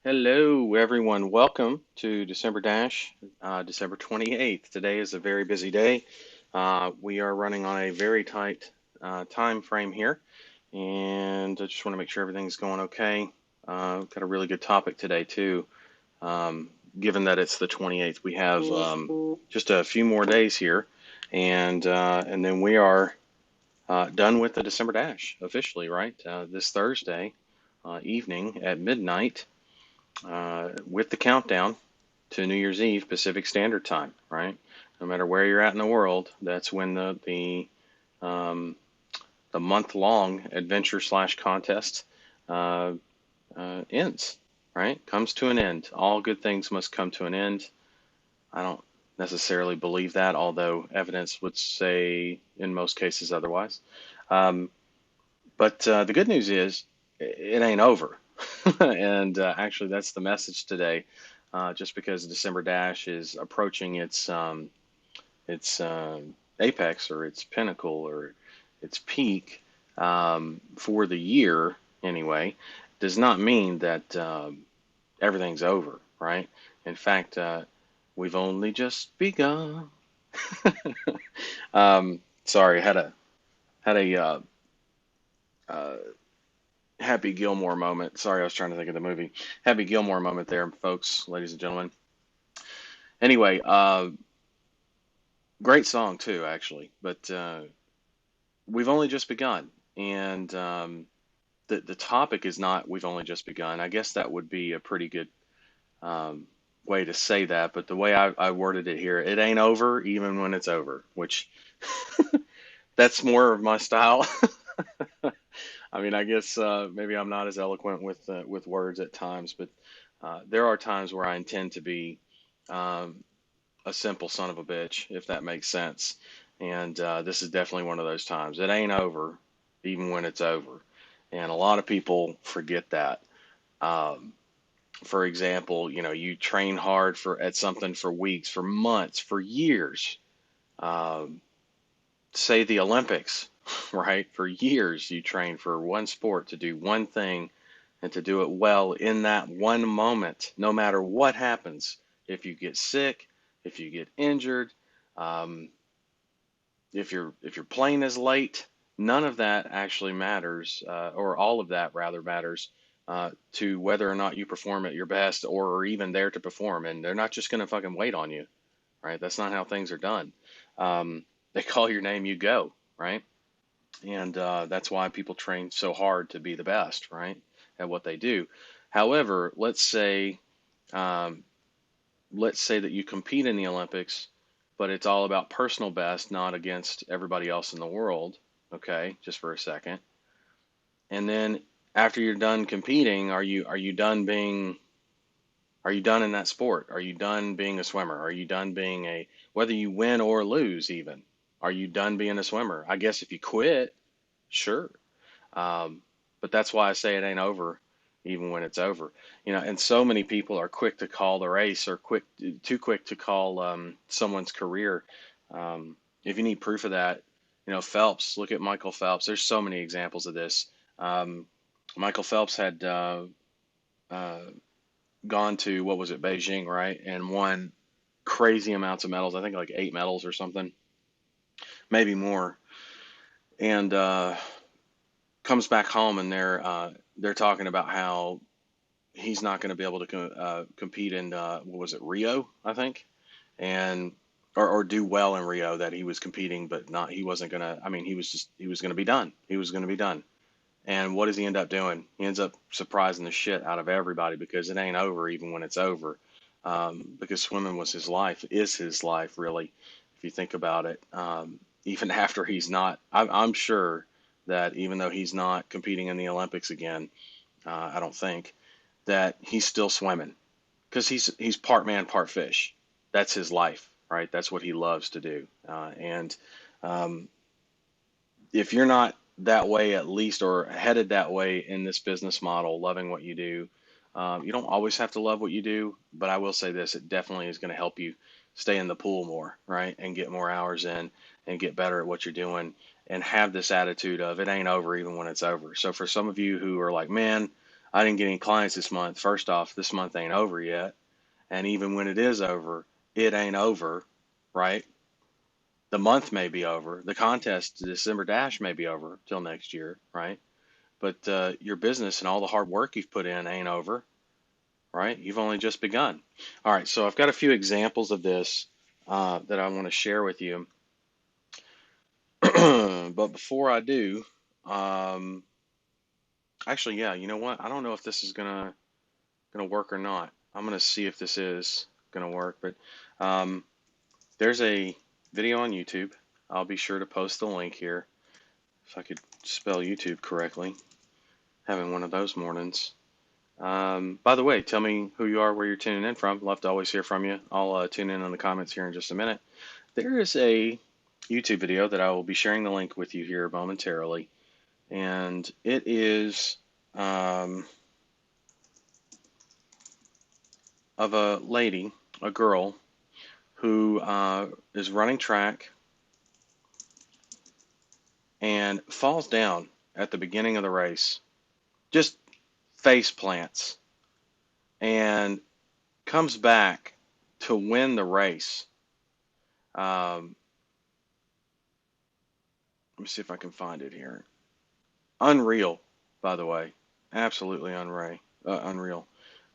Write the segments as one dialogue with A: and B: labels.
A: Hello, everyone. Welcome to December Dash, December 28th. Today is a very busy day. We are running on a very tight time frame here, and I just want to make sure everything's going okay. Got a really good topic today, too. Um, Given that it's the 28th, we have just a few more days here, and then we are done with the December Dash officially, right? This Thursday evening at midnight with the countdown to New Year's Eve Pacific Standard Time, right? No matter where you're at in the world, that's when um, the month long adventure slash contest uh, ends, right? Comes to an end. All good things must come to an end. I don't necessarily believe that, although evidence would say in most cases otherwise. Um, but the good news is it ain't over. And actually, that's the message today. Just because December Dash is approaching its apex or its pinnacle or its peak for the year anyway, does not mean that everything's over, right? In fact, we've only just begun. Sorry, had a uh, Happy Gilmore moment. Sorry, I was trying to think of the movie. Happy Gilmore moment there, folks, ladies and gentlemen. Anyway, great song too, actually. But we've only just begun, and the topic is not "we've only just begun." I guess that would be a pretty good um, way to say that. But the way I worded it here, it ain't over even when it's over, which that's more of my style. I mean, I guess maybe I'm not as eloquent with words at times, but there are times where I intend to be um, a simple son of a bitch, if that makes sense. And this is definitely one of those times. It ain't over, even when it's over. And a lot of people forget that. Um, for example, you train hard for at something for weeks, for months, for years. Um, Say the Olympics, right? For years, you train for one sport to do one thing and to do it well in that one moment, no matter what happens. If you get sick, if you get injured, um, if your plane is late, none of that actually matters, or all of that rather matters to whether or not you perform at your best or are even there to perform. And they're not just going to fucking wait on you, right? That's not how things are done. They call your name, you go, right? And that's why people train so hard to be the best, right, at what they do. However, um, let's say that you compete in the Olympics, but it's all about personal best, not against everybody else in the world. Okay, just for a second. And then after you're done competing, are you done in that sport? Are you done being a swimmer? Are you done being a whether you win or lose even? Are you done being a swimmer? I guess if you quit, sure. Um, but that's why I say it ain't over, even when it's over. And so many people are quick to call the race or too quick to call someone's career. If you need proof of that, Phelps, look at Michael Phelps. There's so many examples of this. Um, Michael Phelps had uh, gone to, what was it, Beijing, right? And won crazy amounts of medals. I think like 8 medals or something, maybe more. And comes back home and they're talking about how he's not going to be able to compete in what was it, Rio, I think, and or do well in Rio, that he was competing but not he wasn't going to. I mean, he was going to be done. He was going to be done. And what does he end up doing? He ends up surprising the shit out of everybody because it ain't over even when it's over. Because swimming was his life, is his life, really, if you think about it. Even after he's not, I'm sure that even though he's not competing in the Olympics again, I don't think that he's still swimming because he's part man, part fish. That's his life, right? That's what he loves to do. And um, if you're not that way, at least, or headed that way in this business model, loving what you do, you don't always have to love what you do. But I will say this: it definitely is going to help you stay in the pool more, right, and get more hours in and get better at what you're doing. And have this attitude of it ain't over even when it's over. So for some of you who are like, man, I didn't get any clients this month. First off, this month ain't over yet. And even when it is over, it ain't over, right? The month may be over. The contest, the December Dash may be over till next year, right? But your business and all the hard work you've put in ain't over, right? You've only just begun. All right, so I've got a few examples of this that I want to share with you. But before I do, um, actually, yeah, you know what? I don't know if this is gonna work or not. I'm gonna see if this is gonna work. But um, there's a video on YouTube. I'll be sure to post the link here if I could spell YouTube correctly. Having one of those mornings. By the way, tell me who you are, where you're tuning in from. Love to always hear from you. I'll tune in on the comments here in just a minute. There is a YouTube video that I will be sharing the link with you here momentarily, and it is of a lady, a girl, who is running track and falls down at the beginning of the race, just face plants, and comes back to win the race. Um, let me see if I can find it here. Unreal, by the way. Absolutely unreal.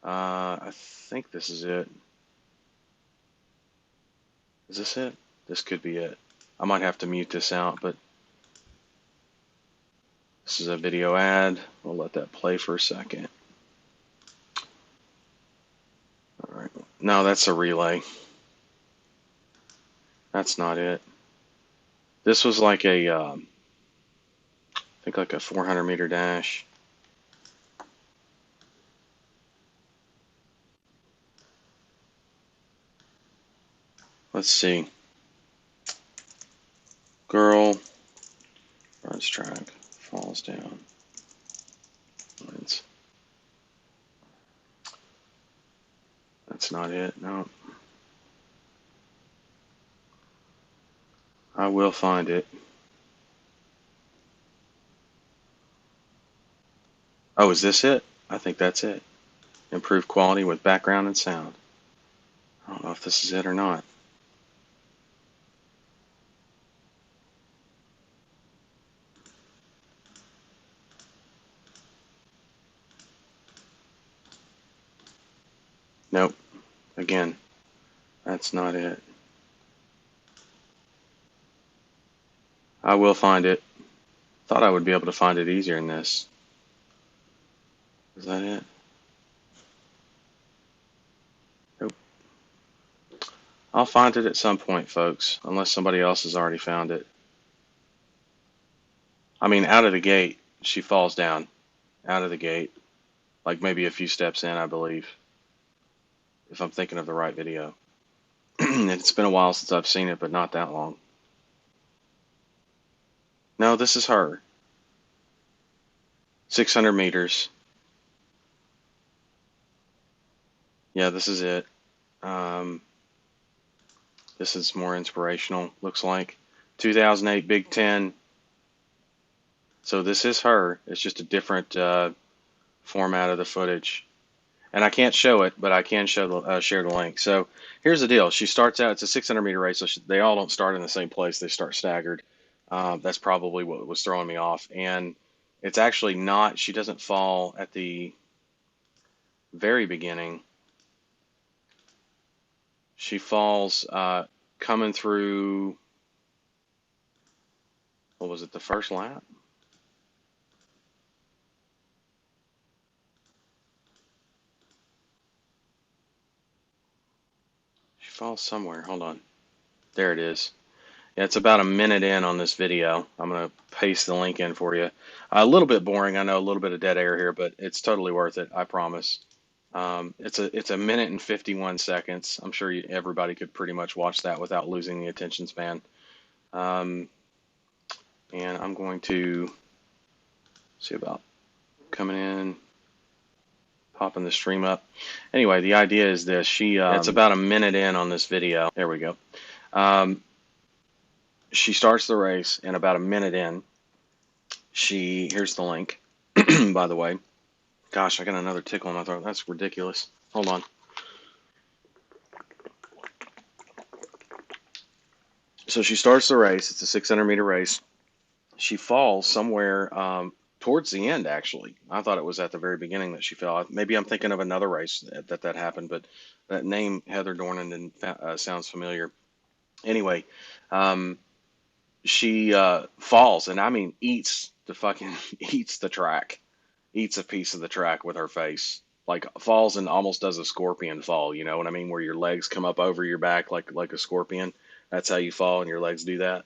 A: I think this is it. Is this it? This could be it. I might have to mute this out, but this is a video ad. We'll let that play for a second. All right. No, that's a relay. That's not it. This was like I think like a 400-meter dash. Let's see. Girl runs track, falls down, wins. That's not it. No. I will find it. Oh, is this it? I think that's it. Improved quality with background and sound. I don't know if this is it or not. Nope. Again, that's not it. I will find it. Thought I would be able to find it easier than this. Is that it? Nope. I'll find it at some point, folks, unless somebody else has already found it. I mean, out of the gate, she falls down. Out of the gate. Like maybe a few steps in, I believe. If I'm thinking of the right video. It's been a while since I've seen it, but not that long. No, this is her. 600 meters. Yeah, this is it. This is more inspirational, looks like. 2008 Big Ten. So this is her. It's just a different format of the footage. And I can't show it, but I can show share the link. So here's the deal. She starts out, it's a 600-meter race, so they all don't start in the same place. They start staggered. That's probably what was throwing me off. And it's actually not, she doesn't fall at the very beginning. She falls coming through, what was it, the first lap? She falls somewhere. Hold on. There it is. Yeah, it's about a minute in on this video. I'm going to paste the link in for you. A little bit boring. I know, a little bit of dead air here, but it's totally worth it. I promise. It's a minute and 51 seconds. I'm sure everybody could pretty much watch that without losing the attention span. And I'm going to see about coming in, popping the stream up. Anyway, the idea is this. It's about a minute in on this video. There we go. She starts the race, and about a minute in, here's the link, by the way. Gosh, I got another tickle in my throat. That's ridiculous. Hold on. So she starts the race. It's a 600-meter race. She falls somewhere towards the end, actually. I thought it was at the very beginning that she fell. Maybe I'm thinking of another race that happened, but that name, Heather Dornan, sounds familiar. Anyway, um, she falls, and I mean, eats the track, eats a piece of the track with her face. Like falls and almost does a scorpion fall, you know what I mean? Where your legs come up over your back like a scorpion. That's how you fall, and your legs do that.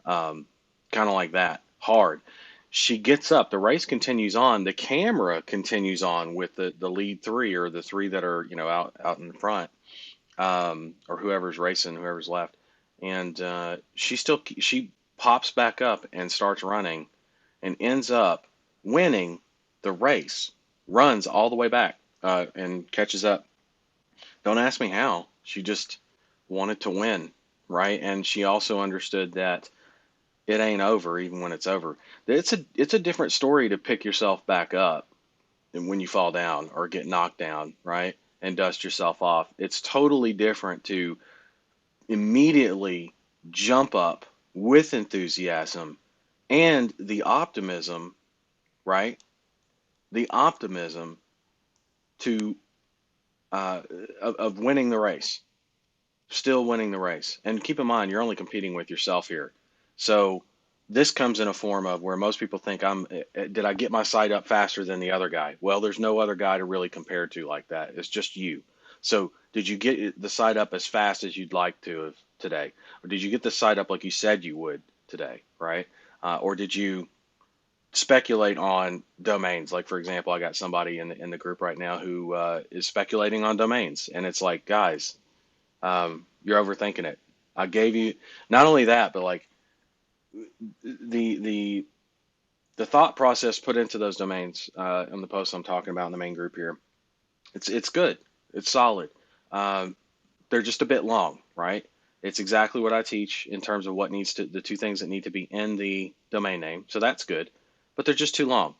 A: Um, kind of like that, hard. She gets up. The race continues on. The camera continues on with the lead three, or the three that are out in front, or whoever's racing, whoever's left. And she pops back up and starts running, and ends up winning the race. Runs all the way back and catches up. Don't ask me how. She just wanted to win, right? And she also understood that it ain't over even when it's over. It's a different story to pick yourself back up and when you fall down or get knocked down, right? And dust yourself off. It's totally different to immediately jump up with enthusiasm and the optimism, right? The optimism to of winning the race, still winning the race. And keep in mind, you're only competing with yourself here. So this comes in a form of where most people think did I get my sight up faster than the other guy? Well, there's no other guy to really compare to like that. It's just you. So did you get the sight up as fast as you'd like to have today? Or did you get the sight up like you said you would today, right? Or did you speculate on domains? Like, for example, I got somebody in the group right now who is speculating on domains. And it's like, guys, you're overthinking it. I gave you not only that, but like the the the thought process put into those domains in the post I'm talking about in the main group here. It's good. It's solid. Um, they're just a bit long, right? It's exactly what I teach in terms of the two things that need to be in the domain name. So that's good, but they're just too long.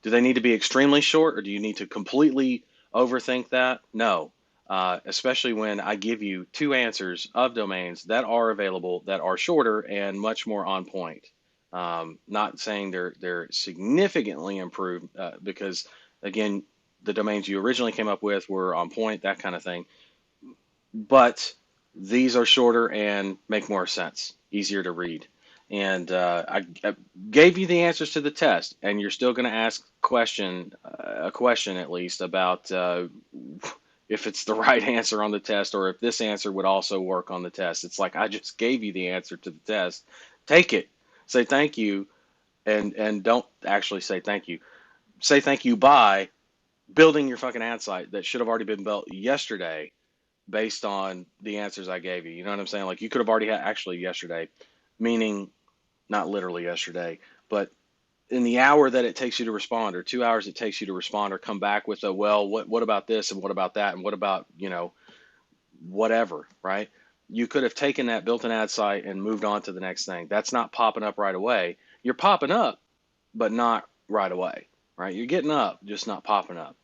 A: Do they need to be extremely short, or do you need to completely overthink that? No. Especially when I give you two answers of domains that are available that are shorter and much more on point. Not saying they're significantly improved because again, the domains you originally came up with were on point, that kind of thing. But these are shorter and make more sense, easier to read. And I gave you the answers to the test, and you're still going to ask a question at least about if it's the right answer on the test, or if this answer would also work on the test. It's like I just gave you the answer to the test. Take it, say thank you, and don't actually say thank you. Say thank you by building your fucking ad site that should have already been built yesterday based on the answers I gave you. You know what I'm saying? Like you could have already had actually yesterday, meaning not literally yesterday, but in the hour that it takes you to respond, or 2 hours it takes you to respond, or come back with a, well, what about this, and what about that, and what about, whatever, right? You could have taken that, built an ad site, and moved on to the next thing. That's not popping up right away. You're popping up, but not right away, right? You're getting up, just not popping up.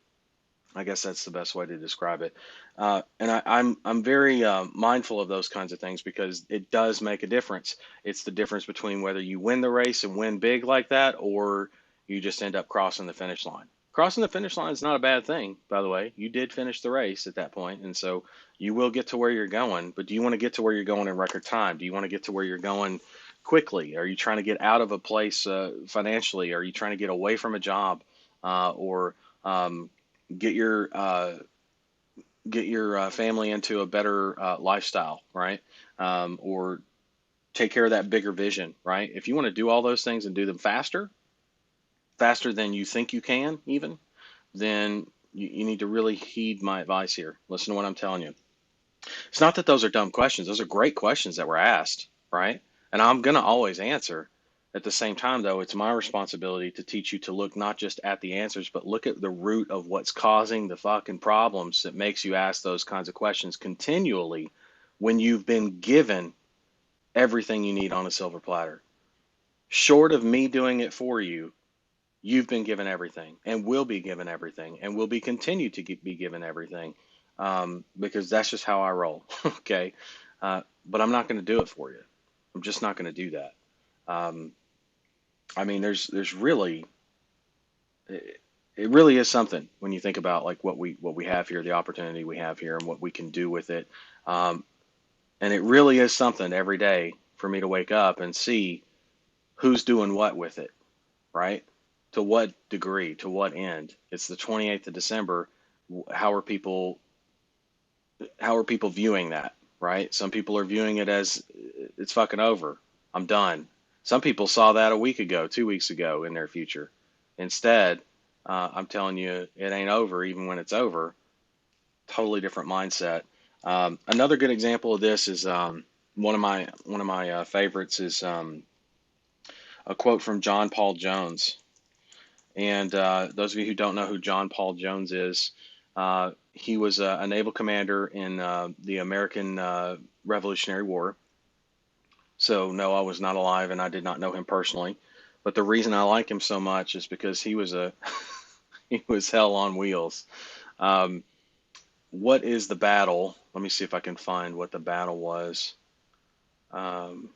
A: I guess that's the best way to describe it. And I'm very mindful of those kinds of things because it does make a difference. It's the difference between whether you win the race and win big like that, or you just end up crossing the finish line. Crossing the finish line is not a bad thing, by the way. You did finish the race at that point, and so you will get to where you're going. But do you want to get to where you're going in record time? Do you want to get to where you're going quickly? Are you trying to get out of a place financially? Are you trying to get away from a job, or um, get your family into a better lifestyle, right? Or take care of that bigger vision, right? If you want to do all those things and do them faster than you think you can, even, then you need to really heed my advice here. Listen to what I'm telling you. It's not that those are dumb questions; those are great questions that were asked, right? And I'm gonna always answer. At the same time, though, it's my responsibility to teach you to look not just at the answers, but look at the root of what's causing the fucking problems that makes you ask those kinds of questions continually when you've been given everything you need on a silver platter. Short of me doing it for you, you've been given everything and will be given everything and will be continued to be given everything, because that's just how I roll. Okay. But I'm not going to do it for you. I'm just not going to do that. Um, I mean, there's really, it really is something when you think about like what we have here, the opportunity we have here, and what we can do with it. Um, and it really is something every day for me to wake up and see who's doing what with it, right? To what degree, to what end? It's the 28th of December. How are people viewing that, right? Some people are viewing it as it's fucking over. I'm done. Some people saw that a week ago, 2 weeks ago in their future. Instead, I'm telling you, it ain't over even when it's over. Totally different mindset. Another good example of this is one of my favorites is a quote from John Paul Jones. And those of you who don't know who John Paul Jones is, he was a naval commander in the American Revolutionary War. So no, I was not alive, and I did not know him personally. But the reason I like him so much is because he was a he was hell on wheels. Um, what is the battle? Let me see if I can find what the battle was. Um,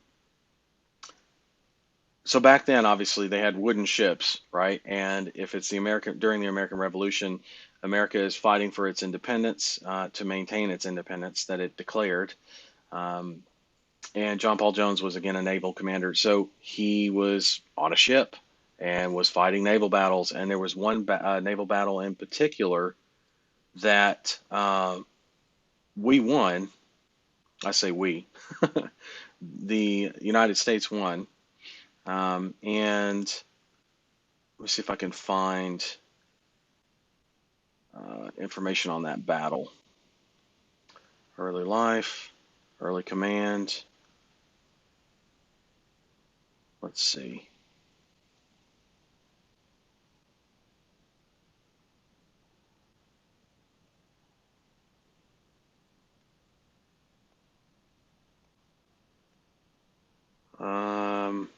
A: so back then, obviously, they had wooden ships, right? And if it's the American during the American Revolution, America is fighting for its independence, to maintain its independence that it declared. Um, and John Paul Jones was again a naval commander, so he was on a ship and was fighting naval battles. And there was one naval battle in particular that we won. I say we, the United States won. And let me see if I can find information on that battle. Early life, early command. Let's see. Um,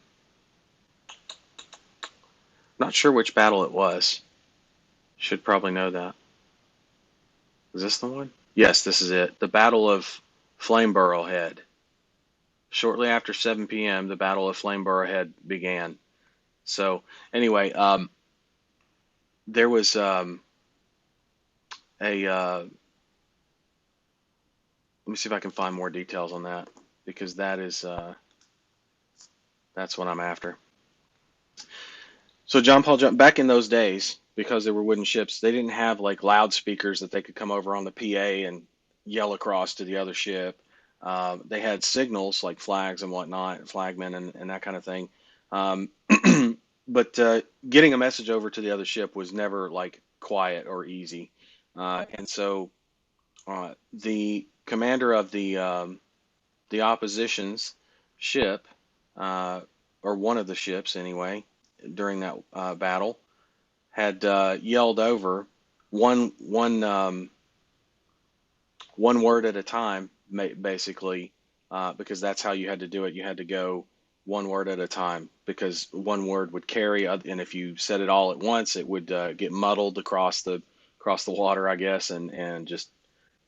A: Not sure which battle it was. Should probably know that. Is this the one? Yes, this is it. The Battle of Flameborough Head. Shortly after 7 p.m., the Battle of Flameborough Head began. So, anyway, there was a. Let me see if I can find more details on that because that's what I'm after. So John Paul back in those days, because they were wooden ships, they didn't have like loudspeakers that they could come over on the PA and yell across to the other ship. They had signals like flags and whatnot, flagmen and that kind of thing. Um, but getting a message over to the other ship was never like quiet or easy. And so the commander of the opposition's ship, uh, or one of the ships anyway, during that battle, had yelled over one one one word at a time, basically, because that's how you had to do it. You had to go one word at a time because one word would carry, and if you said it all at once, it would get muddled across the water, I guess, and just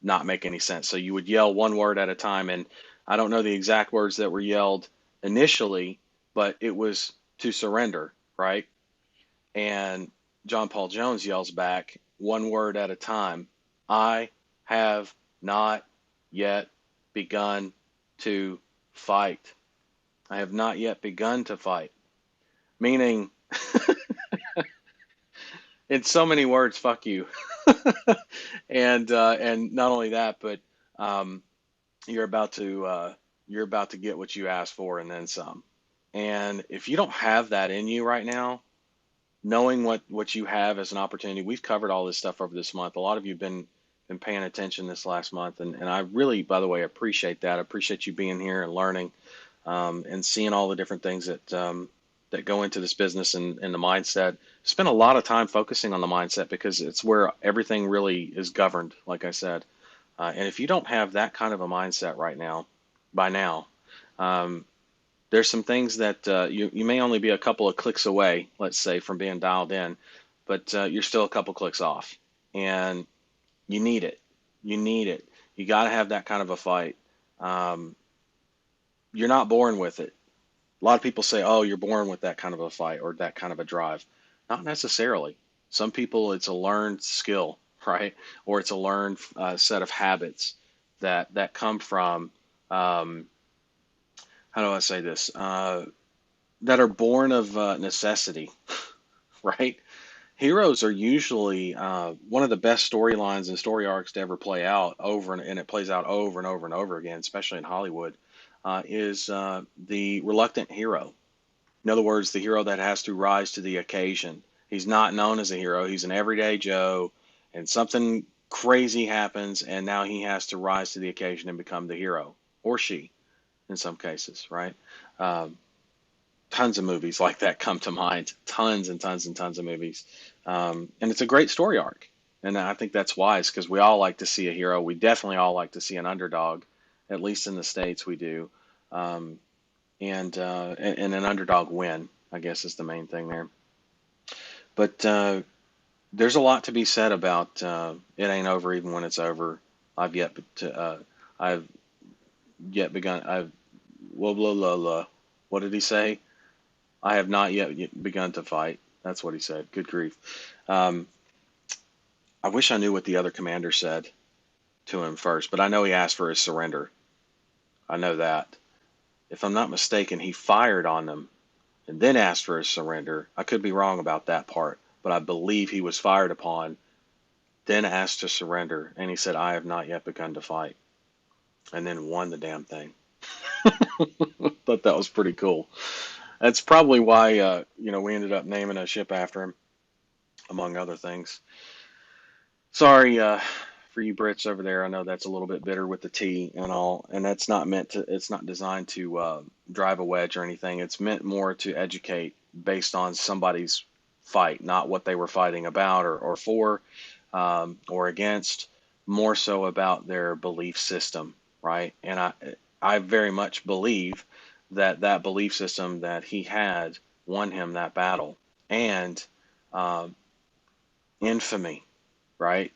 A: not make any sense. So you would yell one word at a time, and I don't know the exact words that were yelled initially, but it was to surrender, right? And John Paul Jones yells back one word at a time, I have not yet begun to fight. I have not yet begun to fight. Meaning, in so many words, fuck you. And not only that, but um, you're about to get what you asked for and then some. And if you don't have that in you right now, knowing what you have as an opportunity, we've covered all this stuff over this month. A lot of you have been paying attention this last month, and I really, by the way, appreciate that. I appreciate you being here and learning, and seeing all the different things that go into this business and the mindset. Spend a lot of time focusing on the mindset because it's where everything really is governed, like I said. And if you don't have that kind of a mindset right now, by now, um, There's some things that you may only be a couple of clicks away, let's say, from being dialed in, but you're still a couple clicks off, and you need it. You need it. You got to have that kind of a fight. Um, you're not born with it. A lot of people say, "Oh, you're born with that kind of a fight or that kind of a drive." Not necessarily. Some people, it's a learned skill, right? Or it's a learned set of habits that come from um, how do I say this? That are born of necessity, right? Heroes are usually one of the best storylines and story arcs to ever play out and it plays out over and over and over again, especially in Hollywood, is the reluctant hero. In other words, the hero that has to rise to the occasion. He's not known as a hero. He's an everyday Joe, and something crazy happens, and now he has to rise to the occasion and become the hero, or she, in some cases, right? Um, Tons of movies like that come to mind. Tons and tons and tons of movies, and it's a great story arc. And I think that's wise because we all like to see a hero. We definitely all like to see an underdog, at least in the states we do. Um, and an underdog win, I guess is the main thing there. But there's a lot to be said about it ain't over even when it's over. I've yet to I've yet begun. I've blah blah blah blah. What did he say? I have not yet begun to fight. That's what he said. Good grief. Um, I wish I knew what the other commander said to him first, but I know he asked for his surrender. I know that. If I'm not mistaken, he fired on them and then asked for his surrender. I could be wrong about that part, but I believe he was fired upon, then asked to surrender, and he said, I have not yet begun to fight, and then won the damn thing. Thought that was pretty cool. That's probably why we ended up naming a ship after him, among other things. Sorry for you Brits over there. I know that's a little bit bitter with the T and all, and that's not meant to. It's not designed to drive a wedge or anything. It's meant more to educate based on somebody's fight, not what they were fighting about or for or against. More so about their belief system, right? And I very much believe that that belief system that he had won him that battle, and um, infamy, right?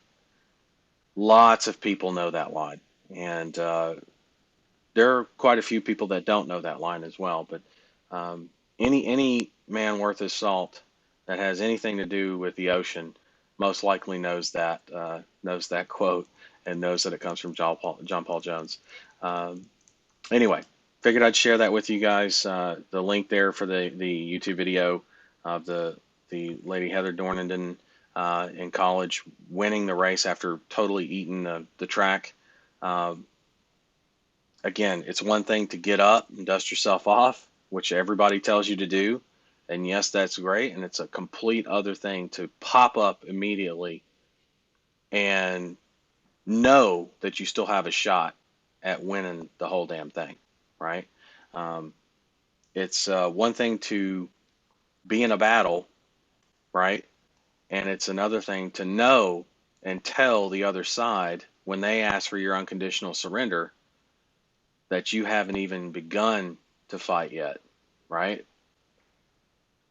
A: Lots of people know that line, and there are quite a few people that don't know that line as well. But um, any man worth his salt that has anything to do with the ocean most likely knows that quote and knows that it comes from John Paul Jones. Um, anyway, figured I'd share that with you guys. The link there for the YouTube video of the lady Heather Dornenden in college winning the race after totally eating the track. Um, Again, it's one thing to get up and dust yourself off, which everybody tells you to do. And yes, that's great. And it's a complete other thing to pop up immediately and know that you still have a shot at winning the whole damn thing, right? Um, it's one thing to be in a battle, right? And it's another thing to know and tell the other side when they ask for your unconditional surrender that you haven't even begun to fight yet, right?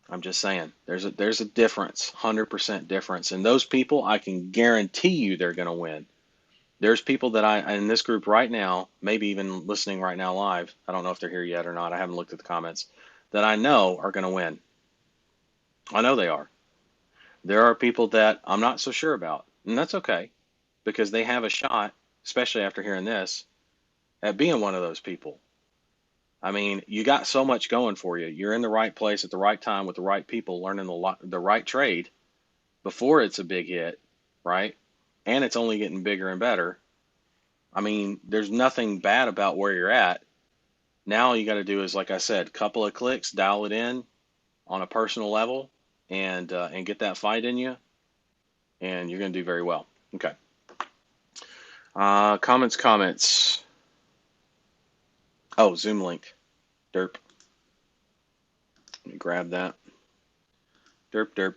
A: I'm just saying there's a difference, 100% difference. And those people, I can guarantee you they're going to win. There's people that I in this group right now, maybe even listening right now live. I don't know if they're here yet or not. I haven't looked at the comments that I know are going to win. I know they are. There are people that I'm not so sure about, and that's okay because they have a shot, especially after hearing this, at being one of those people. I mean, you got so much going for you. You're in the right place at the right time with the right people, learning the right trade before it's a big hit, right? And it's only getting bigger and better. I mean, there's nothing bad about where you're at. Now all you got to do is, like I said, couple of clicks, dial it in on a personal level, and get that fight in you, and you're going to do very well. Okay. Comments. Oh, Zoom link. Derp. Let me grab that. Derp.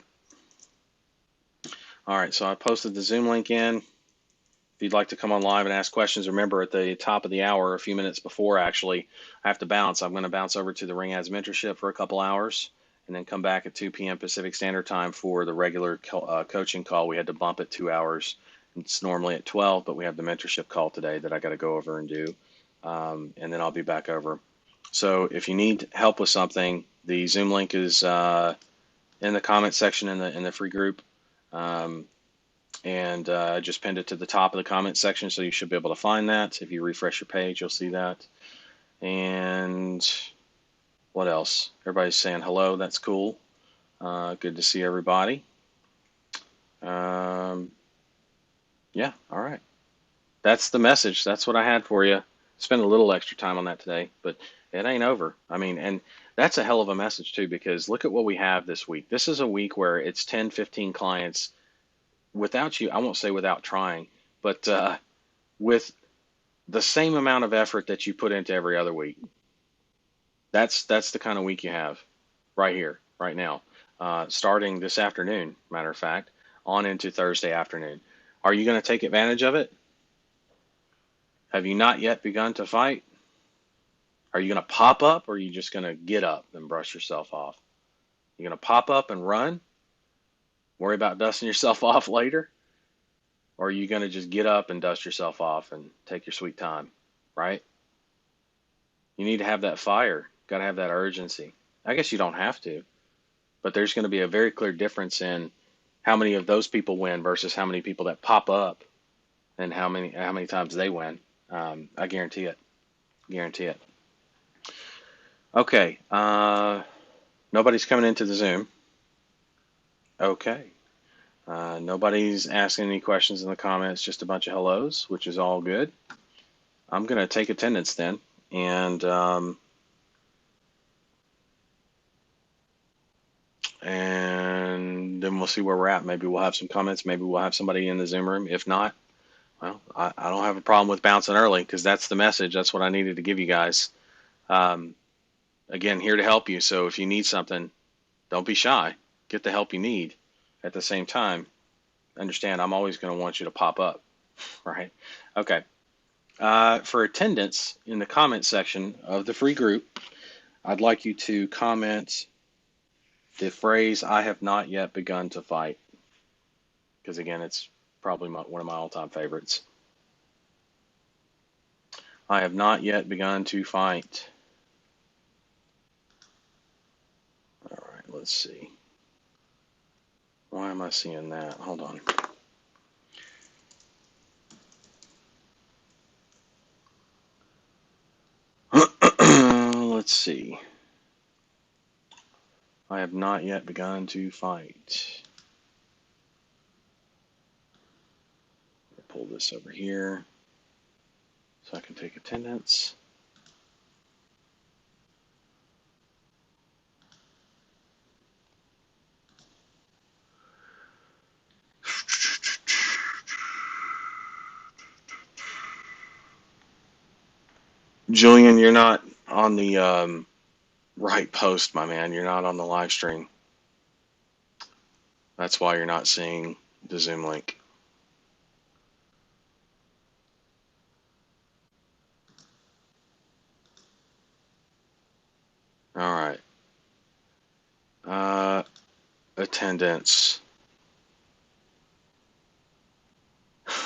A: All right, so I posted the Zoom link in. If If you'd like to come on live and ask questions, remember at the top of the hour, a few minutes before actually, I have to bounce. I'm going to bounce over to the Ring Ads Mentorship for a couple hours and then come back at 2 p.m. Pacific Standard Time for the regular coaching call. We had to bump it 2 hours. It's normally at 12, but we have the mentorship call today that I got to go over and do. And then I'll be back over. So if you need help with something, the Zoom link is in the comment section in the free group. And I just pinned it to the top of the comment section, so you should be able to find that. If you refresh your page, you'll see that. And what else? Everybody's saying hello. That's cool. Good to see everybody. Yeah, all right. That's the message. That's what I had for you. Spent a little extra time on that today, but it ain't over. I mean, and that's a hell of a message too, because look at what we have this week. This is a week where it's 10, 15 clients without you. I won't say without trying, but with the same amount of effort that you put into every other week. That's the kind of week you have right here, right now, starting this afternoon, matter of fact, on into Thursday afternoon. Are you going to take advantage of it? Have you not yet begun to fight? Are you going to pop up, or are you just going to get up and brush yourself off? You're going to pop up and run, worry about dusting yourself off later? Or are you going to just get up and dust yourself off and take your sweet time, right? You need to have that fire. Got to have that urgency. I guess you don't have to, but there's going to be a very clear difference in how many of those people win versus how many people that pop up and how many times they win. I guarantee it. Guarantee it. Okay. Nobody's coming into the Zoom. Okay. Nobody's asking any questions in the comments, just a bunch of hellos, which is all good. I'm going to take attendance then, and then we'll see where we're at. Maybe we'll have some comments. Maybe we'll have somebody in the Zoom room. If not, well, I don't have a problem with bouncing early, because that's the message. That's what I needed to give you guys. Again, here to help you. So if you need something, don't be shy. Get the help you need. At the same time, understand I'm always going to want you to pop up, right? Okay. For attendance in the comment section of the free group, I'd like you to comment the phrase, "I have not yet begun to fight," because again, it's probably one of my all-time favorites. I have not yet begun to fight. All right, let's see. Why am I seeing that? Hold on. Let's see. I have not yet begun to fight. I'll pull this over here so I can take attendance. Julian, you're not on the right post, my man. You're not on the live stream. That's why you're not seeing the Zoom link. All right. Attendance.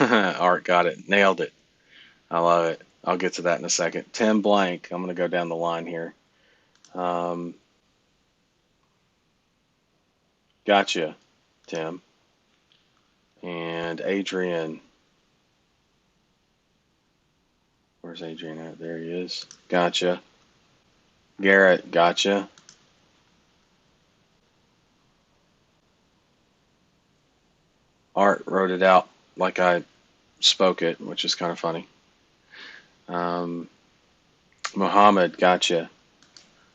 A: Art got it. Nailed it. I love it. I'll get to that in a second. Tim Blank. I'm going to go down the line here. Gotcha, Tim. And Adrian. Where's Adrian at? There he is. Gotcha. Garrett. Gotcha. Art wrote it out like I spoke it, which is kind of funny. Muhammad, gotcha.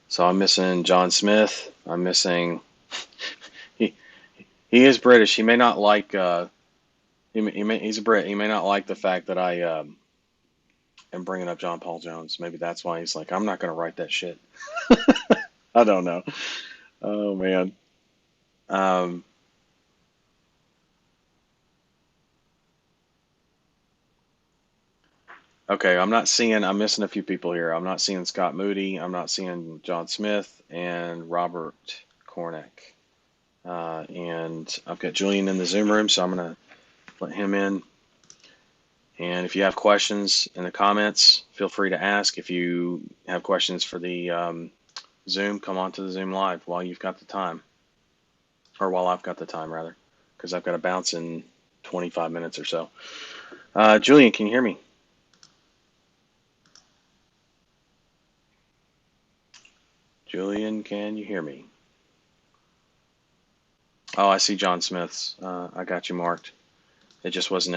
A: So I'm missing John Smith. I'm missing. he he is British. He may not like. He's a Brit. He may not like the fact that I am bringing up John Paul Jones. Maybe that's why he's like, I'm not going to write that shit. I don't know. Oh man. Um, Okay, I'm missing a few people here. I'm not seeing Scott Moody. I'm not seeing John Smith and Robert Cornick. And I've got Julian in the Zoom room, so I'm going to let him in. And if you have questions in the comments, feel free to ask. If you have questions for the Zoom, come on to the Zoom Live while you've got the time. Or while I've got the time, rather, because I've got to bounce in 25 minutes or so. Julian, can you hear me? Julian, can you hear me? Oh, I see John Smith's. I got you marked. It just wasn't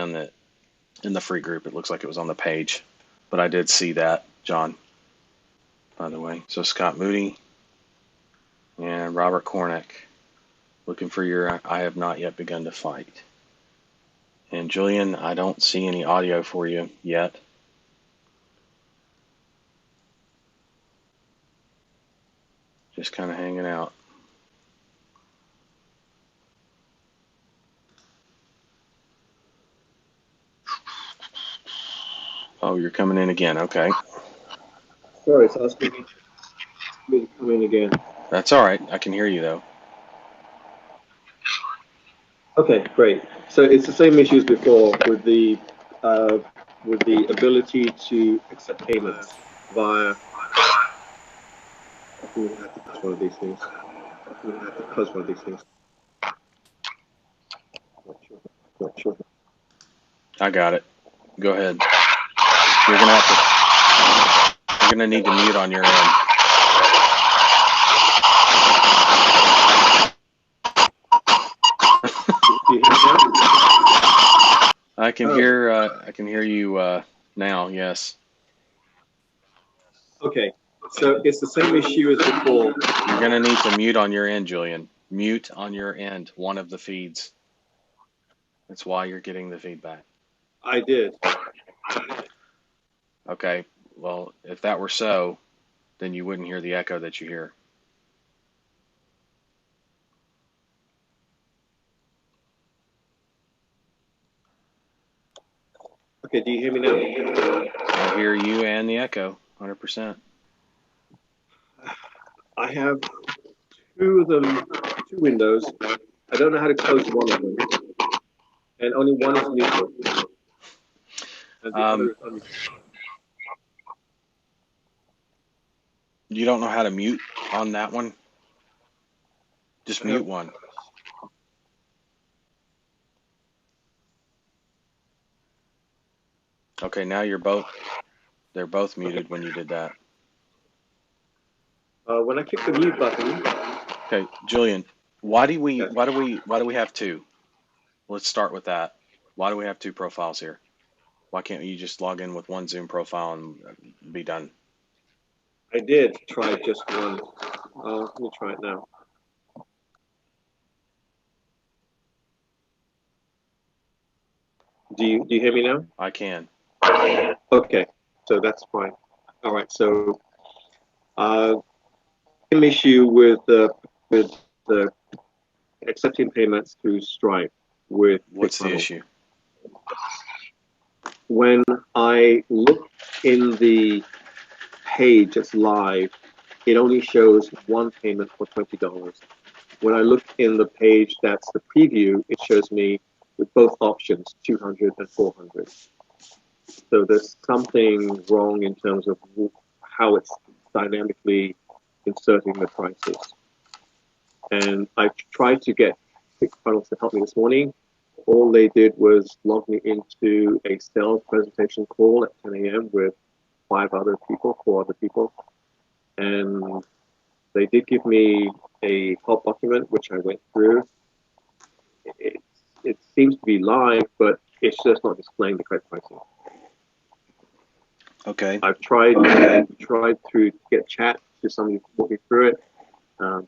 A: in the free group. It looks like it was on the page, but I did see that, John, by the way. So Scott Moody and Robert Cornick, looking for your I have not yet begun to fight. And Julian, I don't see any audio for you yet. Just kind of hanging out. Oh, you're coming in again. Okay.
B: Sorry, it's asking me to come in again.
A: That's all right. I can hear you, though.
B: Okay, great. So it's the same issue as before with the ability to accept payments via. I think we have to close one of these things. I think we have to close one of these things. Not sure. Not sure.
A: I got it. Go ahead. You're gonna have to. You're gonna need to mute on your end.
B: Do you hear me now?
A: I can
B: Oh,
A: hear. I can hear you now. Yes.
B: okay. So it's the same issue as before.
A: You're gonna need to mute on your end, Julian. Mute on your end. One of the feeds. That's why you're getting the feedback.
B: I did.
A: Okay. Well, if that were so, then you wouldn't hear the echo that you hear.
B: Okay, do you hear me now?
A: I hear you and the echo, 100%.
B: I have two of them, two windows. I don't know how to close one of them, and only one is muted, and the other
A: Um,
B: is unmuted.
A: you don't know how to mute on that one? Just
B: I have
A: mute one. Okay, now they're both muted when you did that.
B: when I click the mute button.
A: Okay, Julian, why do
B: Yes.
A: we have two? Let's start with that. Why do we have two profiles here? Why can't you just log in with one Zoom profile and be done?
B: I did try just one. Let me try it now. Do you hear me now?
A: I can.
B: Okay, so that's fine. All right, so same issue with the accepting payments through Stripe with
A: What's the
B: ClickFunnels.
A: issue?
B: When I look in the page that's live, it only shows one payment for $20. When I look in the page that's the preview, it shows me with both options, 200 and 400. So there's something wrong in terms of how it's dynamically inserting the prices. And I tried to get ClickFunnels to help me this morning. All they did was log me into a sales presentation call at 10 a.m. with four other people. And they did give me a help document, which I went through. It, it seems to be live, but it's just not displaying the correct pricing.
A: Okay.
B: I've tried to get chat to somebody to walk me through it,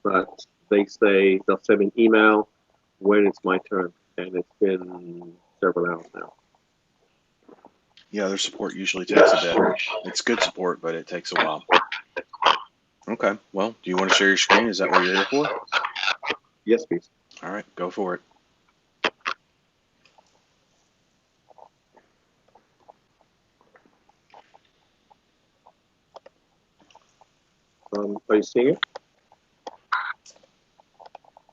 B: but they say they'll send me an email when it's my turn, and it's been several hours now.
A: Yeah, their support usually takes a bit. It's good support, but it takes a while. Okay. Well, do you want to share your screen? Is that what you're here for?
B: Yes, please.
A: All right, go for it.
B: Are you seeing it?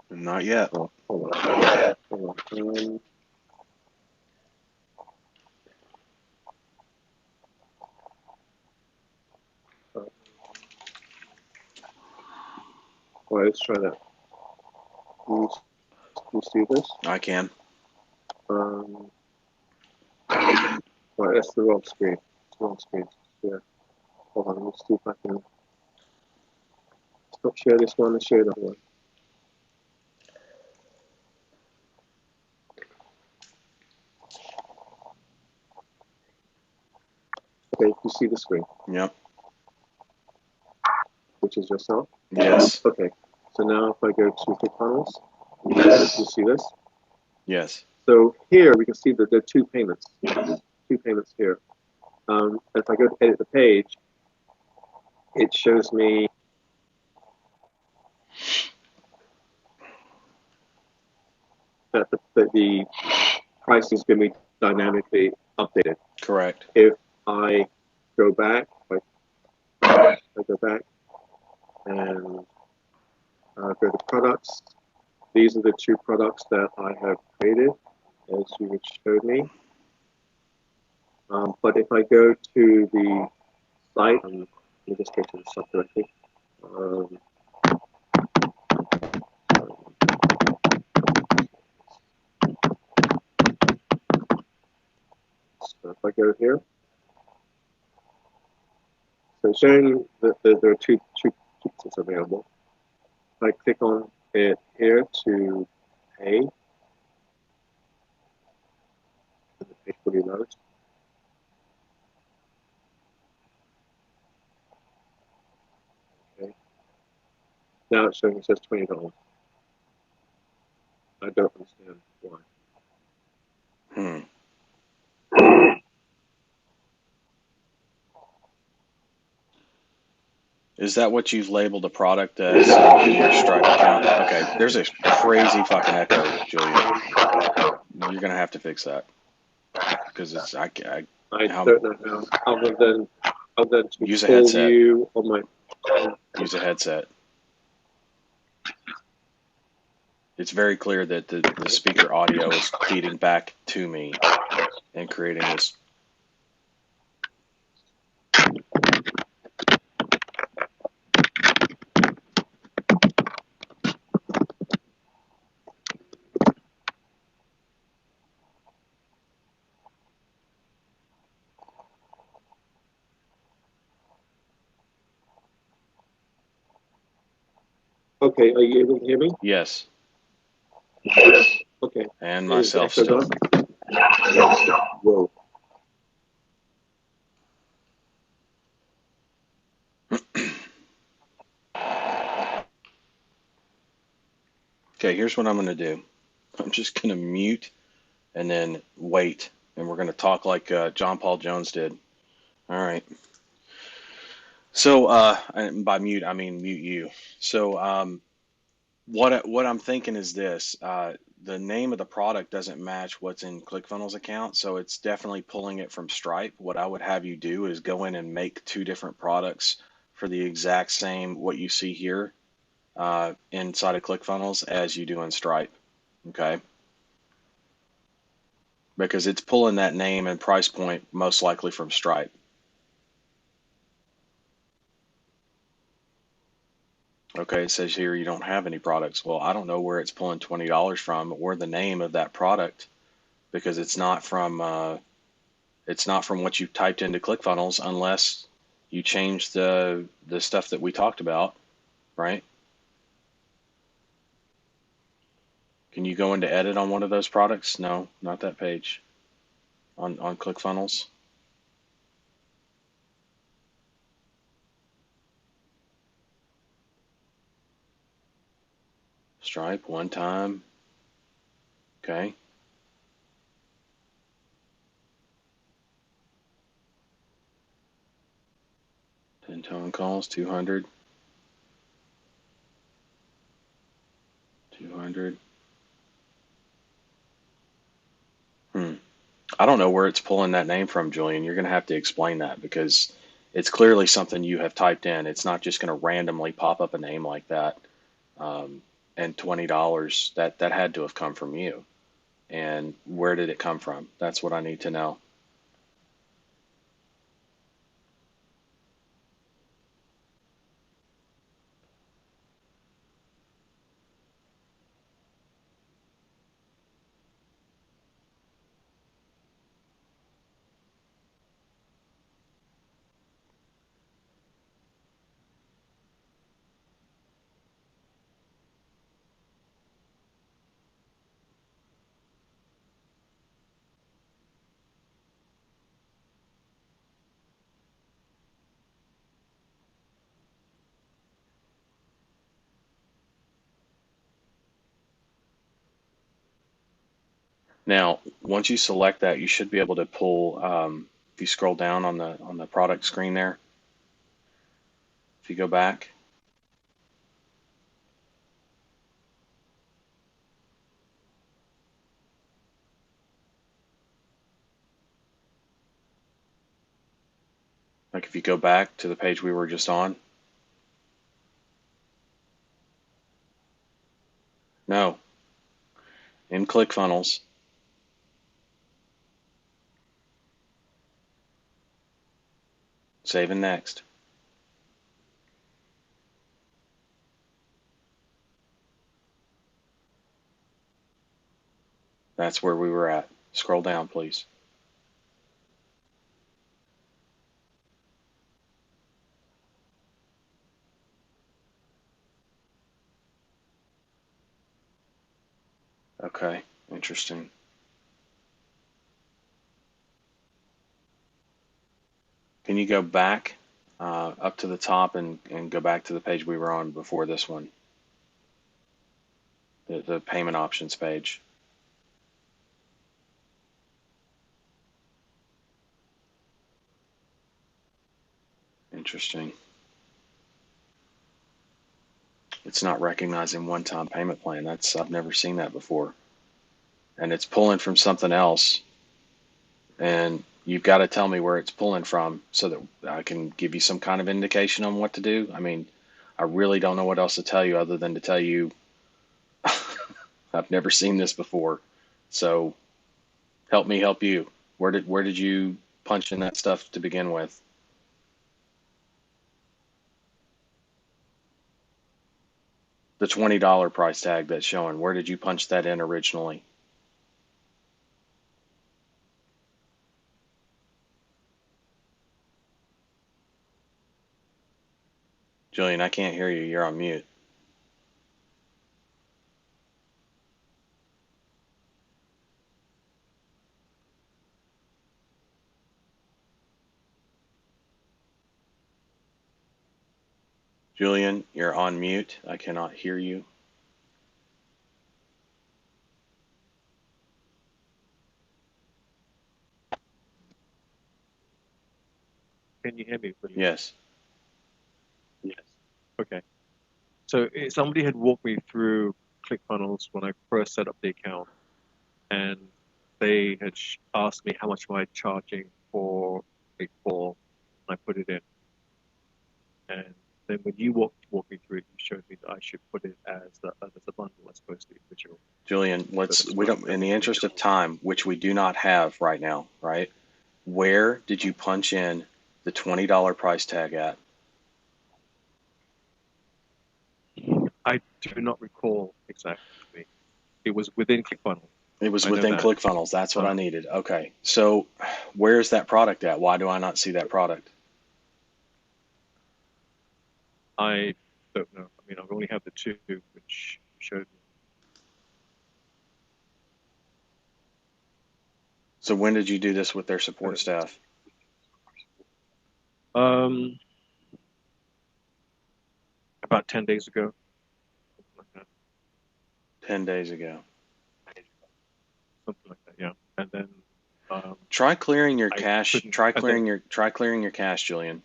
A: Not yet.
B: Oh, hold on. Hold on. All right, let's try that. You see this?
A: I can.
B: All right, that's the wrong screen. It's the wrong screen. Yeah. Hold on, let's see if I can. Let's not share this one. Let's share another one. Okay, you see the screen,
A: Yep.
B: which is yourself?
A: Yes.
B: Okay, so now if I go to ClickFunnels, you see this?
A: Yes.
B: So here we can see that there are two payments. Two payments here. If I go to edit the page, it shows me that the pricing is going to be dynamically updated.
A: Correct.
B: If I go back, I go back and go to products. These are the two products that I have created, as you showed me. But if I go to the site, let me just go to the site directly. So if I go here, so it's showing that there are two pieces available. If I click on it here to pay, and the page will be loaded. Okay. Now it's showing it says $20. I don't understand why.
A: Is that what you've labeled a product as in your Stripe account? Okay, there's a crazy fucking echo, Julian. You're gonna have to fix that because it's
B: I don't know how, other than to
A: use a
B: call
A: headset.
B: you on my.
A: Use a headset. It's very clear that the speaker audio is feeding back to me and creating this.
B: Okay, are you able to hear me?
A: Yes.
B: Okay.
A: And myself still.
B: Whoa.
A: Okay, here's what I'm going to do. I'm just going to mute and then wait, and we're going to talk like John Paul Jones did. All right. So, and by mute, I mean mute you. So, what I'm thinking is this: the name of the product doesn't match what's in ClickFunnels account, so it's definitely pulling it from Stripe. What I would have you do is go in and make two different products for the exact same what you see here inside of ClickFunnels as you do in Stripe. Okay. Because it's pulling that name and price point most likely from Stripe. Okay, it says here you don't have any products. Well, I don't know where it's pulling $20 from or the name of that product because it's not from what you typed into ClickFunnels unless you change the stuff that we talked about, right? Can you go into edit on one of those products? No, not that page on ClickFunnels. Stripe one time. Okay. 10 tone calls, 200. 200. I don't know where it's pulling that name from, Julian. You're going to have to explain that because it's clearly something you have typed in. It's not just going to randomly pop up a name like that. Um, and $20, that had to have come from you. And where did it come from? That's what I need to know. Now, once you select that, you should be able to pull, if you scroll down on the product screen there, if you go back, like if you go back to the page we were just on, no, in ClickFunnels, save and next. That's where we were at. Scroll down, please. Okay, interesting. Can you go back up to the top and go back to the page we were on before this one, the payment options page? Interesting. It's not recognizing one-time payment plan. I've never seen that before. And it's pulling from something else. And you've got to tell me where it's pulling from so that I can give you some kind of indication on what to do. I mean, I really don't know what else to tell you other than to tell you I've never seen this before. So help me help you. Where did you punch in that stuff to begin with? The $20 price tag that's showing. Where did you punch that in originally? Julian, I can't hear you. You're on mute. Julian, you're on mute. I cannot hear you.
B: Can you hear me, please?
A: Yes.
B: Yes. Okay. So somebody had walked me through ClickFunnels when I first set up the account, and they had asked me how much am I charging for a call, and I put it in. And then when you walked me through it, you showed me that I should put it as a bundle as opposed to individual.
A: Julian,
B: So
A: we
B: that's
A: don't,
B: why
A: in
B: I'm
A: the interest of time, which we do not have right now, right? Where did you punch in the $20 price tag at?
B: I do not recall exactly. It was within ClickFunnels.
A: It was
B: I know
A: within
B: that.
A: ClickFunnels. That's what I needed. Okay. So where's that product at? Why do I not see that product?
B: I don't know. I mean, I only have the two which showed me.
A: So when did you do this with their support staff?
B: About 10 days ago. Something like that.
A: 10 days ago.
B: Something like that, yeah. And then
A: try clearing your
B: I
A: cache.
B: couldn't.
A: Try
B: And then,
A: clearing your cache, Julian.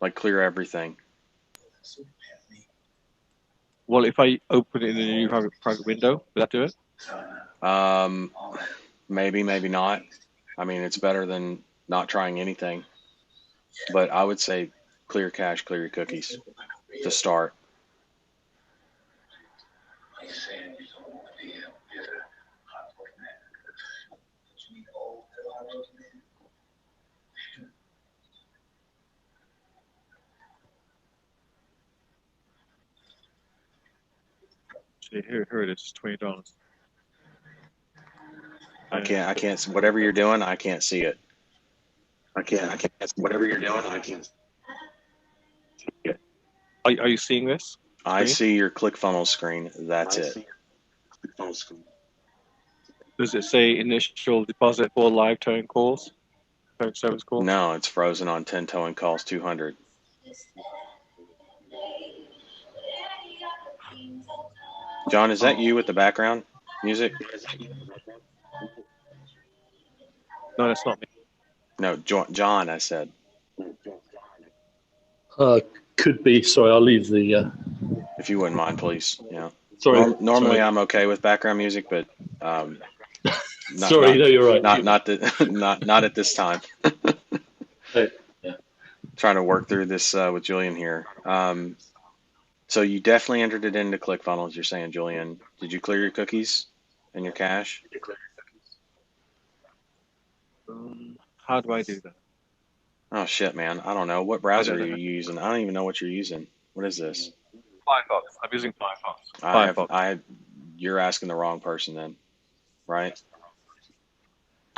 A: Like clear everything.
B: well, if I open it in a new private window, will that do it?
A: Maybe, maybe not. I mean, it's better than not trying anything. But I would say clear cache, clear your cookies to start.
C: See, here it is, $20.
A: I can't, whatever you're doing, I can't see it. Whatever you're doing, I can't.
C: Are you seeing this
A: I
C: screen?
A: see your ClickFunnels screen. That's it.
C: Does it say initial deposit for live towing calls, towing service calls?
A: No, it's frozen on 10 towing calls 200. John, is that you with the background music?
C: No, that's not me.
A: No, John, I said.
D: Could be. Sorry, I'll leave the.
A: If you wouldn't mind, please. Yeah.
D: Sorry.
A: Normally,
D: sorry.
A: I'm okay with background music, but
D: Sorry, no, you're right.
A: not at this time.
D: Hey, yeah.
A: Trying to work through this with Julian here. So you definitely entered it into ClickFunnels. You're saying, Julian, did you clear your cookies and your cache?
C: How do I do that?
A: Oh shit, man! I don't know. What browser are you using? I don't even know what you're using. What is this?
C: Firefox. I'm using Firefox.
A: You're asking the wrong person then, right?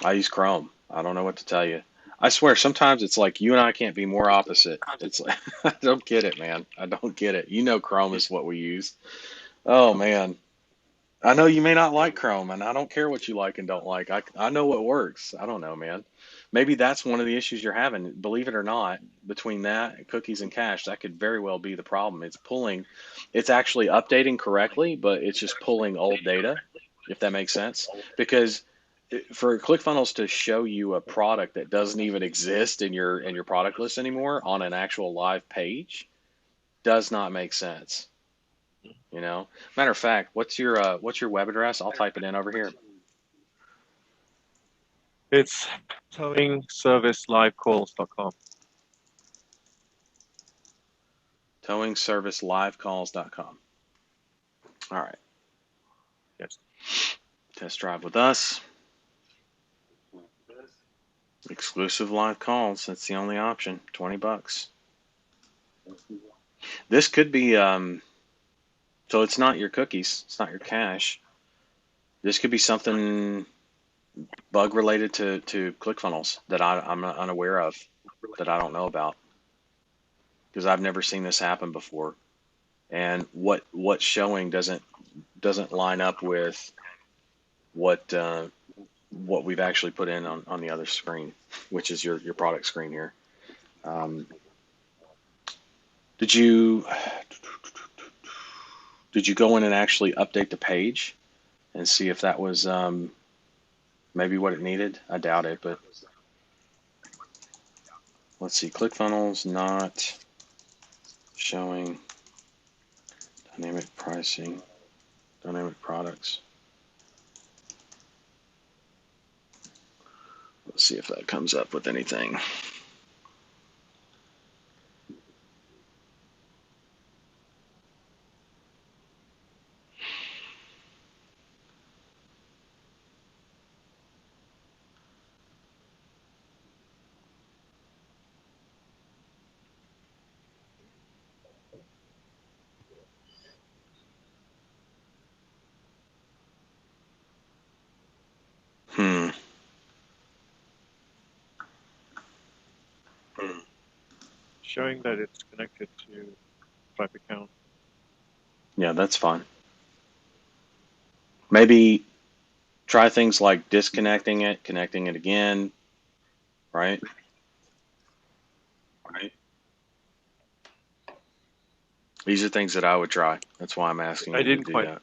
A: I use Chrome. I don't know what to tell you. I swear, sometimes it's like you and I can't be more opposite. It's like I don't get it, man. I don't get it. You know, Chrome is what we use. Oh man, I know you may not like Chrome, and I don't care what you like and don't like. I know what works. I don't know, man. Maybe that's one of the issues you're having. Believe it or not, between that and cookies and cache, that could very well be the problem. It's actually updating correctly, but it's just pulling old data, if that makes sense. Because for ClickFunnels to show you a product that doesn't even exist in your product list anymore on an actual live page does not make sense. You know, matter of fact, what's your web address? I'll type it in over here.
C: It's towingservicelivecalls.com.
A: Towingservicelivecalls.com. All right.
C: Yes.
A: Test drive with us. Exclusive live calls. That's the only option. $20. This could be so it's not your cookies. It's not your cache. This could be something bug related to ClickFunnels that I'm unaware of, that I don't know about, because I've never seen this happen before. And what's showing doesn't line up with what we've actually put in on the other screen, which is your product screen here. Did you go in and actually update the page and see if that was maybe what it needed? I doubt it, but let's see. ClickFunnels not showing dynamic pricing, dynamic products. Let's see if that comes up with anything.
C: Showing that it's connected to Stripe account.
A: Yeah, that's fine. Maybe try things like disconnecting it, connecting it again, right? These are things that I would try. That's why I'm asking you to do that.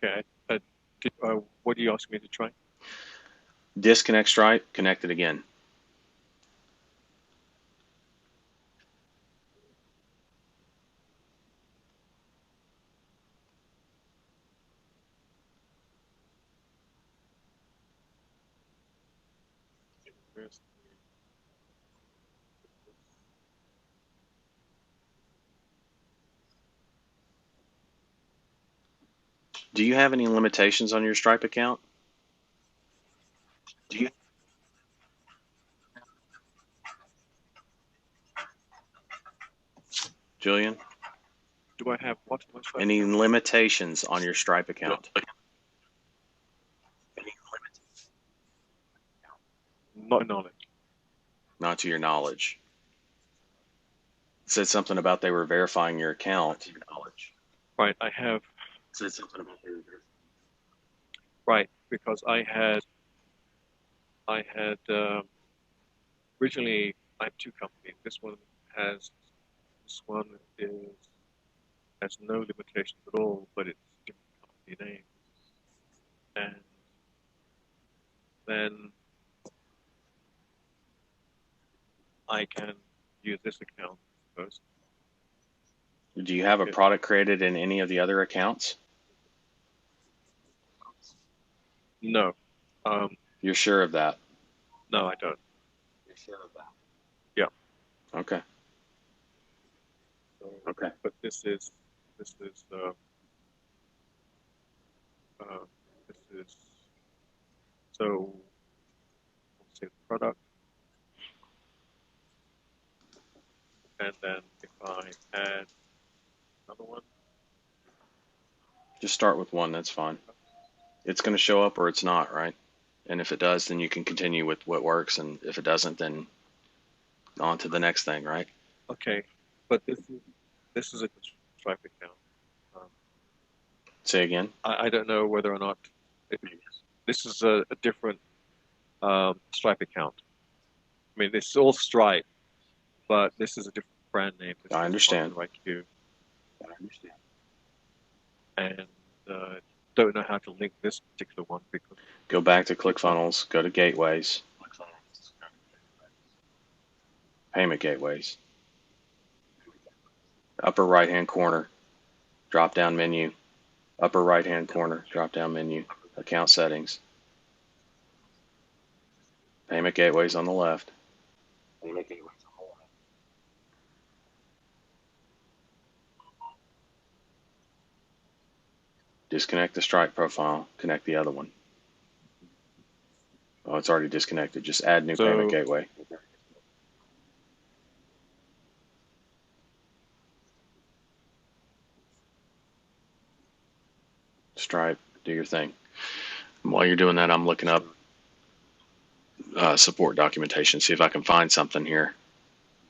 C: Okay. What do you ask me to try?
A: Disconnect Stripe, connect it again.
C: Where's
A: Do you have any limitations on your Stripe account? Do you? Julian,
C: do I have what on my Stripe
A: any
C: account?
A: limitations on your Stripe account?
C: Not knowledge.
A: Not to your knowledge. It said something about they were verifying your account.
C: Right, I have.
A: Said something about they were verifying.
C: Right, because I had originally I have two companies. This one has has no limitations at all, but it's a different company name. And then I can use this account, I suppose.
A: Do you have a
C: Yes.
A: product created in any of the other accounts?
C: No,
A: You're sure of that?
C: no, I don't.
A: You're sure of that?
C: Yeah.
A: Okay.
C: So,
A: Okay.
C: but this is uh, so let's say the product, and then if I add another one,
A: Just start with one. That's fine. It's going to show up or it's not, right? And if it does, then you can continue with what works. And if it doesn't, then on to the next thing, right?
C: okay, but this is a Stripe account.
A: Say again.
C: I don't know whether or not this is a different Stripe account. I mean, this is all Stripe, but this is a different brand name. This
A: I
C: is
A: understand.
C: IQ, and don't know how to link this particular one because
A: Go back to ClickFunnels. Go to Gateways. Payment Gateways. Upper right-hand corner. Drop-down menu. Upper right-hand corner. Drop-down menu. Account settings. Payment Gateways on the left. Disconnect the Stripe profile. Connect the other one. Oh, it's already disconnected. Just add new payment gateway. Stripe, do your thing. And while you're doing that, I'm looking up support documentation. See if I can find something here.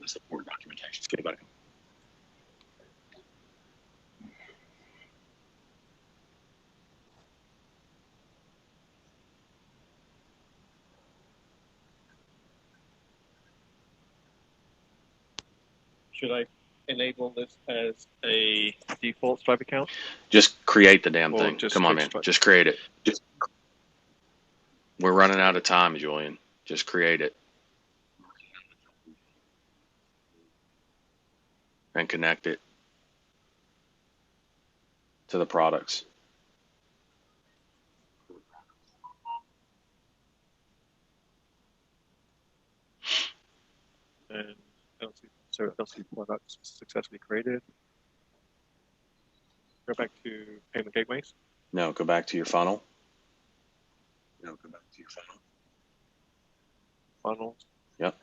A: The support documentation. See if I can.
C: should I enable this as a default Stripe account?
A: Just create the damn
C: Or
A: thing.
C: just
A: Come on,
C: take
A: man.
C: Stripe?
A: Just create it. We're running out of time, Julian. Just create it. And connect it to the products.
C: And LC products successfully created. Go back to payment gateways.
A: No, go back to your funnel.
C: Funnels.
A: Yep.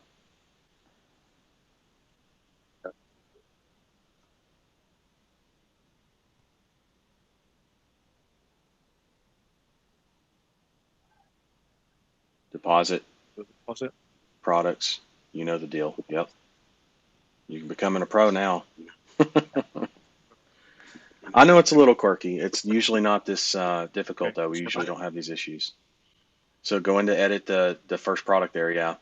A: Deposit,
C: The deposit.
A: products. You know the deal. Yep. You're becoming a pro now. I know it's a little quirky. It's usually not this difficult, though. We usually don't have these issues. So go in to edit the first product there, yeah.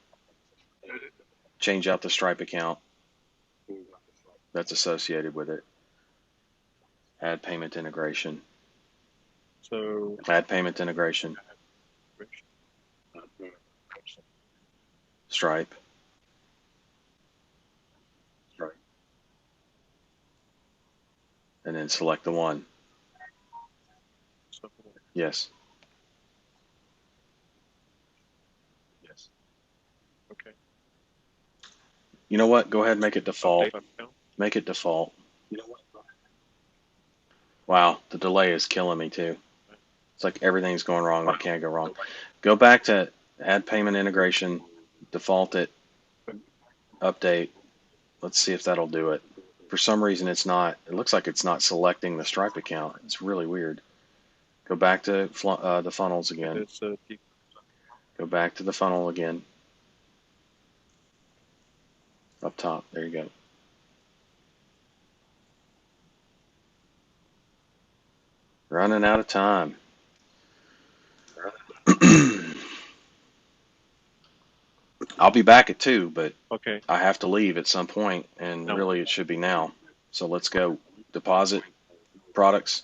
A: Change out the Stripe account that's associated with it. Add payment integration.
C: So
A: Add payment integration. Stripe. And then select the one. Yes. You know what? Go ahead and make it default.
C: Update account.
A: Make it default. Wow, the delay is killing me too. It's like everything's going wrong that can't go wrong. Go back to add payment integration, default it, update. Let's see if that'll do it. For some reason, it's not. It looks like it's not selecting the Stripe account. It's really weird. Go back to the funnels again.
C: It's
A: Go back to the funnel again. Up top. There you go. Running out of time. I'll be back at 2, but
C: okay.
A: I have to leave at some point, and
C: No.
A: really it should be now. So let's go. Deposit, products.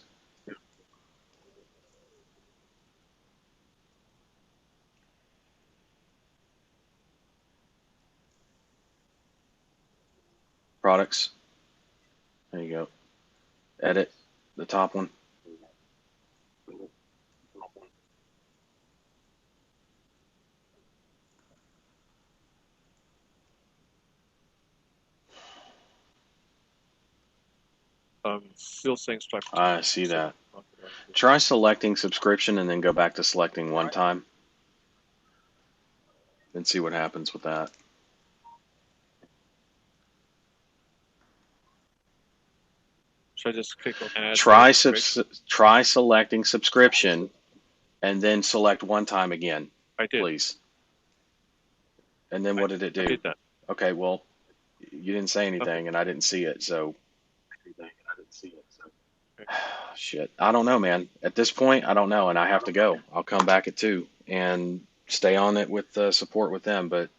A: Products. There you go. Edit, the top one.
C: Still saying Stripe.
A: I see that. Try selecting subscription and then go back to selecting one time and see what happens with that.
C: Should I just click on add?
A: Try selecting subscription and then select one time again,
C: I did.
A: please. And then what did it
C: I
A: do?
C: did that.
A: Okay, well, you didn't say anything and I didn't see it, so. Shit. I don't know, man. At this point, I don't know, and I have to go. I'll come back at 2 and stay on it with support with them, but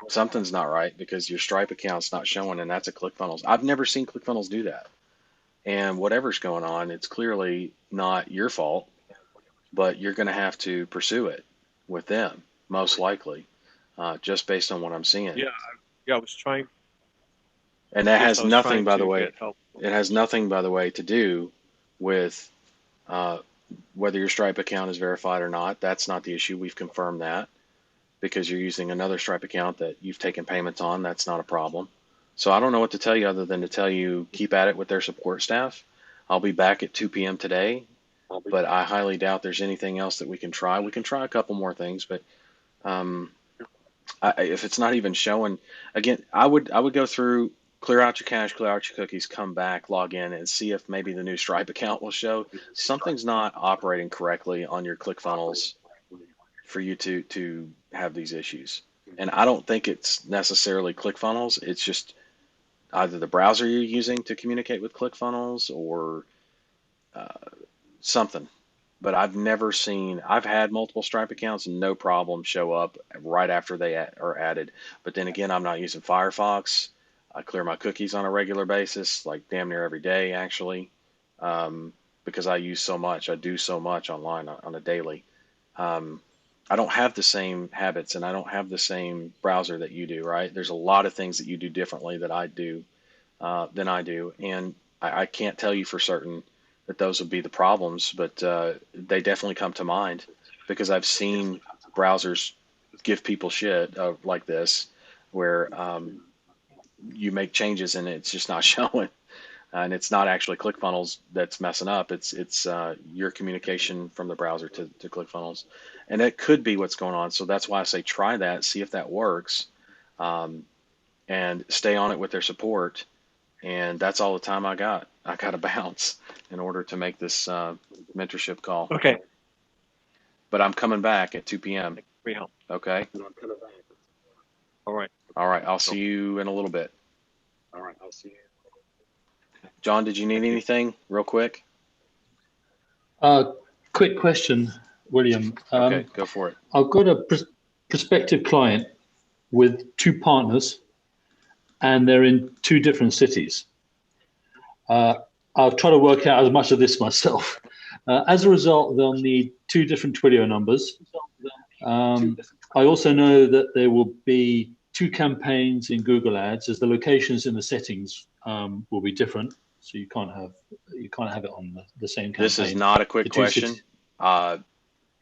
A: something's not right because your Stripe account's not showing, and that's a ClickFunnels. I've never seen ClickFunnels do that. And whatever's going on, it's clearly not your fault, but you're going to have to pursue it with them, most likely, just based on what I'm seeing.
C: Yeah, I was trying.
A: And that has
C: I was
A: nothing,
C: trying
A: by
C: to
A: the way,
C: get help.
A: it has nothing, by the way, to do with whether your Stripe account is verified or not. That's not the issue. We've confirmed that because you're using another Stripe account that you've taken payments on. That's not a problem. So I don't know what to tell you other than to tell you keep at it with their support staff. I'll be back at 2 p.m. today, but I highly doubt there's anything else that we can try. We can try a couple more things, but if it's not even showing, again, I would go through, clear out your cache, clear out your cookies, come back, log in, and see if maybe the new Stripe account will show. Something's not operating correctly on your ClickFunnels for you to have these issues. And I don't think it's necessarily ClickFunnels. It's just either the browser you're using to communicate with ClickFunnels or something. But I've never seen, I've had multiple Stripe accounts and no problem show up right after they are added. But then again, I'm not using Firefox. I clear my cookies on a regular basis, like damn near every day, actually, because I use so much. I do so much online on a daily. I don't have the same habits and I don't have the same browser that you do, right? There's a lot of things that you do differently that I do than I do. And I can't tell you for certain that those would be the problems, but they definitely come to mind because I've seen browsers give people shit like this where you make changes and it's just not showing. And it's not actually ClickFunnels that's messing up. It's your communication from the browser to ClickFunnels. And that could be what's going on. So that's why I say try that, see if that works, and stay on it with their support. And that's all the time I got. I got to bounce in order to make this mentorship call.
C: Okay.
A: But I'm coming back at 2 p.m.
C: Free help.
A: Okay?
C: All right.
A: All right. I'll see you in a little bit. John, did you need anything real quick?
D: Quick question, William.
A: Okay, go for it.
D: I've got a prospective client with 2 partners, and they're in 2 different cities. I'll try to work out as much of this myself. As a result, they'll need 2 different Twilio numbers. I also know that there will be 2 campaigns in Google Ads, as the locations in the settings will be different. So you can't have it on the same campaign.
A: This is not a quick question.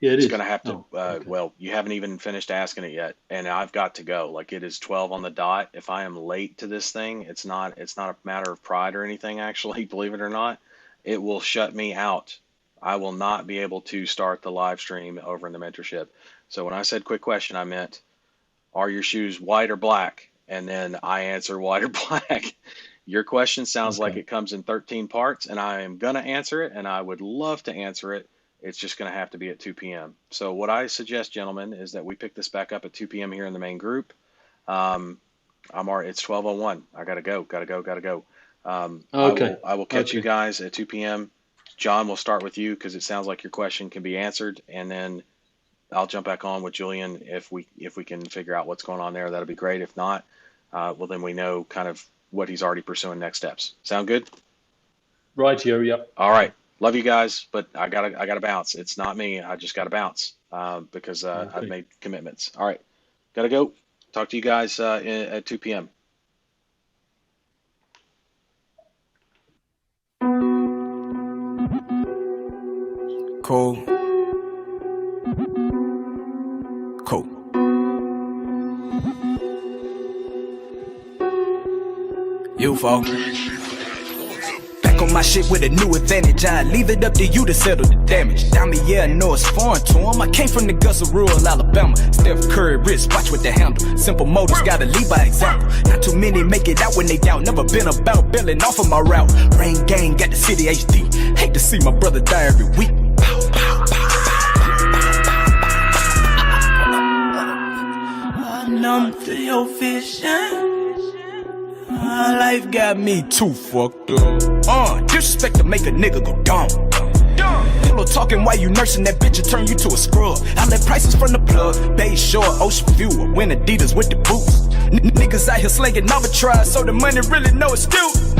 D: Yeah,
A: It's
D: is.
A: going to have to,
D: Oh, okay.
A: well, you haven't even finished asking it yet, and I've got to go. Like it is 12 on the dot. If I am late to this thing, it's not a matter of pride or anything, actually, believe it or not. It will shut me out. I will not be able to start the live stream over in the mentorship. So when I said quick question, I meant, are your shoes white or black? And then I answer white or black. Your question sounds like
D: Okay.
A: it comes in 13 parts, and I am going to answer it, and I would love to answer it. It's just going to have to be at 2 p.m. So what I suggest, gentlemen, is that we pick this back up at 2 p.m. here in the main group. It's 12:01. I gotta go.
D: Okay.
A: I will catch you
D: Okay.
A: guys at 2 p.m. John, we'll start with you because it sounds like your question can be answered, and then I'll jump back on with Julian if we can figure out what's going on there. That'll be great. If not, well then we know kind of what he's already pursuing next steps. Sound good?
D: Right here. Yep.
A: All right. Love you guys, but I gotta bounce. It's not me. I just gotta bounce because I've
D: Okay.
A: made commitments. All right, gotta go. Talk to you guys at 2 p.m.
E: Cool. Cool. You fall. Back on my shit with a new advantage. I leave it up to you to settle the damage. Diamond, yeah, I know it's foreign to him. I came from the guts of rural Alabama. Steph Curry wrist, watch with the handle. Simple motors, gotta lead by example. Not too many make it out when they down. Never been about bailing off of my route. Rain gang, got the city HD. Hate to see my brother die every week. Pow, pow, pow. Numb to your vision. My life got me too fucked up. Disrespect to make a nigga go dumb. Pillow talking while you nursing that bitch and turn you to a scrub. I let prices from the plug. Bay Shore, Ocean View, or win Adidas with the boots. Niggas out here slinging arbitrage, so the money really no excuse.